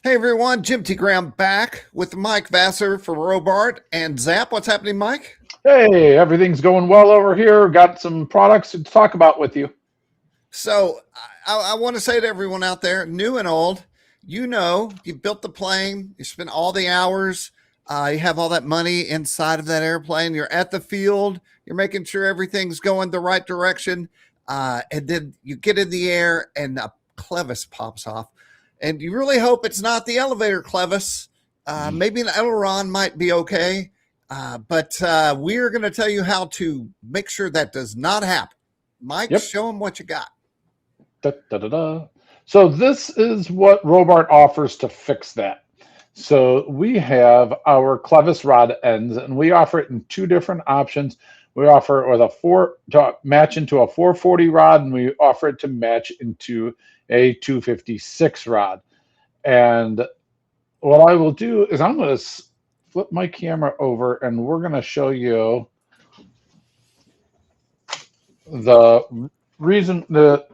Hey everyone, Jim T. Graham back with Mike Vassar from Robart and Zap. What's happening, Mike? Hey, everything's going well over here. Got some products to talk about with you. So I want to say to everyone out there, new and old, you built the plane, you spent all the hours, you have all that money inside of that airplane, you're at the field, you're making sure everything's going the right direction, and then you get in the air and a clevis pops off. And you really hope it's not the elevator clevis. Maybe an aileron might be okay, but we're going to tell you how to make sure that does not happen. Mike, Yep. show them what you got. Da, da, da, da. So this is what Robart offers to fix that. So we have our Clevis Rod Ends, and we offer it in two different options. We offer it with a four to match into a 440 rod, and we offer it to match into a 256 rod. And what I will do is I'm going to flip my camera over, and we're going to show you the the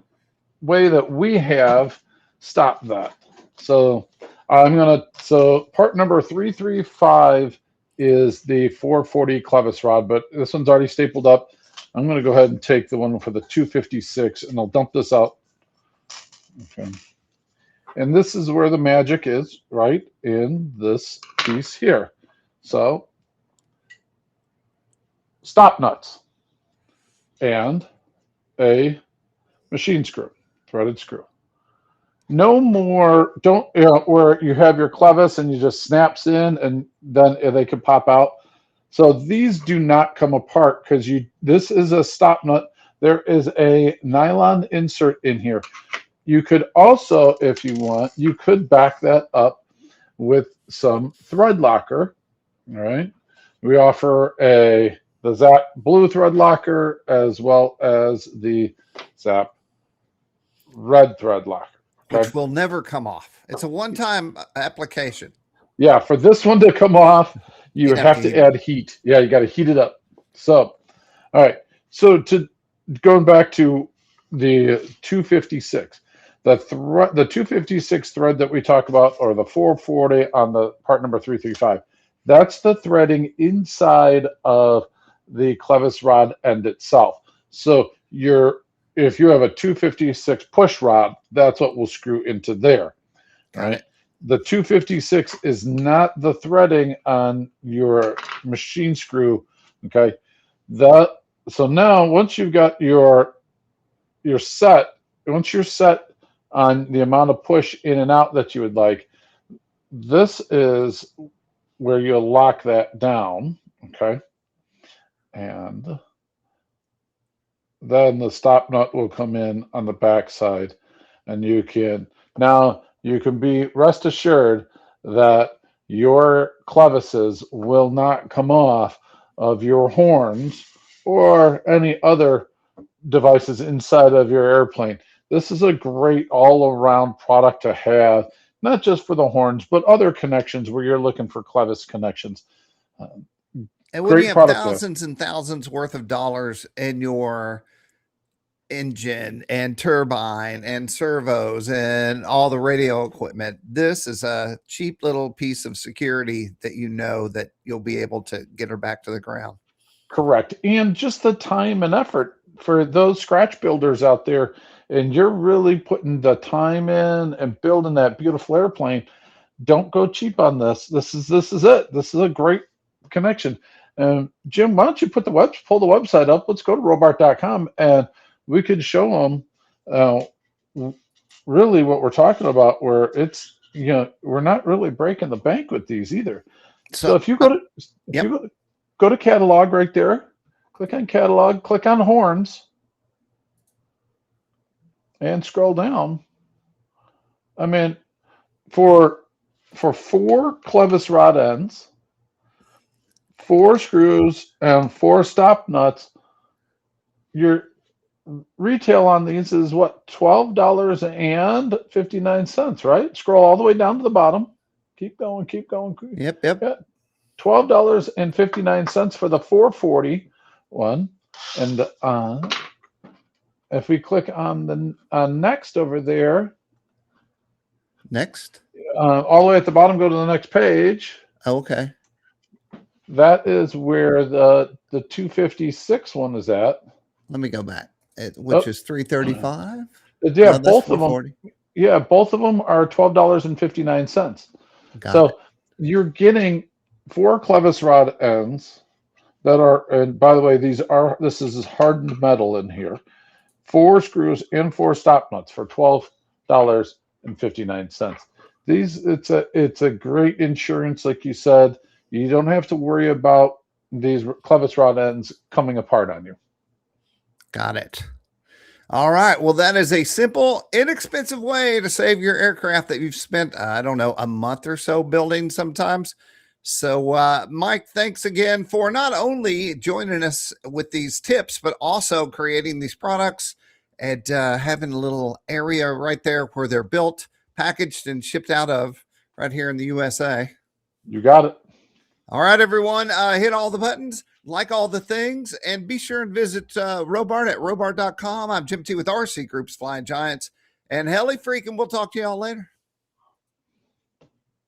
way that we have stopped that. So so part number 335 is the 440 clevis rod, but this one's already stapled up. I'm gonna go ahead and take the one for the 256 and I'll dump this out. Okay. And this is where the magic is, right in this piece here. So stop nuts and a machine screw, threaded screw. No more, don't, where you have your clevis and you just snaps in and then they can pop out. So these do not come apart because this is a stop nut. There is a nylon insert in here. You could also, if you want, you could back that up with some thread locker. All right. We offer the Zap blue thread locker as well as the Zap red thread locker. Okay. Which will never come off. It's a one time application. Yeah, for this one to come off, you You'd have to have to heat it add up. heat. Yeah, you got to heat it up. So, all right. So to going back to the 256, the 256 thread that we talk about, or the 440 on the part number 335, that's the threading inside of the clevis rod end itself. So if you have a 256 push rod, that's what will screw into there, Got right? it. The 256 is not the threading on your machine screw. Okay. That so now once you've got your set, once you're set on the amount of push in and out that you would like, this is where you'll lock that down. Okay. And then the stop nut will come in on the back side, and you can be rest assured that your clevises will not come off of your horns or any other devices inside of your airplane. This is a great all-around product to have, not just for the horns, but other connections where you're looking for clevis connections. Uh, And when you Great have product there. thousands and thousands worth of dollars in your engine and turbine and servos and all the radio equipment, this is a cheap little piece of security that you know that you'll be able to get her back to the ground. Correct. And just the time and effort for those scratch builders out there, and you're really putting the time in and building that beautiful airplane. Don't go cheap on this. This is it. This is a great connection. Jim, why don't you pull the website up? Let's go to robart.com and we could show them really what we're talking about. Where it's we're not really breaking the bank with these either. So So, if you yep. go to catalog right there, click on catalog, click on horns, and scroll down. I mean, for four clevis rod ends, four screws, and four stop nuts, your retail on these is what, $12.59, right? Scroll all the way down to the bottom. Keep going, keep going. Yep. Yep. Yeah, $12.59 for the 440 one. And if we click on the next over there, Next. All the way at the bottom, go to the next page. Okay. That is where the 256 one is at. Let me go back. Which is 335. Yeah, No, that's both of them. 440. Yeah, both of them are $12.59. Got it. So you're getting 4 Clevis rod ends that are, and by the way, this is hardened metal in here. 4 screws and 4 stop nuts for $12.59. It's a great insurance, like you said. You don't have to worry about these Clevis rod ends coming apart on you. Got it. All right. Well, that is a simple, inexpensive way to save your aircraft that you've spent, I don't know, a month or so building sometimes. So, Mike, thanks again for not only joining us with these tips, but also creating these products and having a little area right there where they're built, packaged, and shipped out of right here in the USA. You got it. All right, everyone, hit all the buttons, like all the things, and be sure and visit Robart at robart.com. I'm Jim T with RC Group's Flying Giants, and Helly Freak, and we'll talk to y'all later.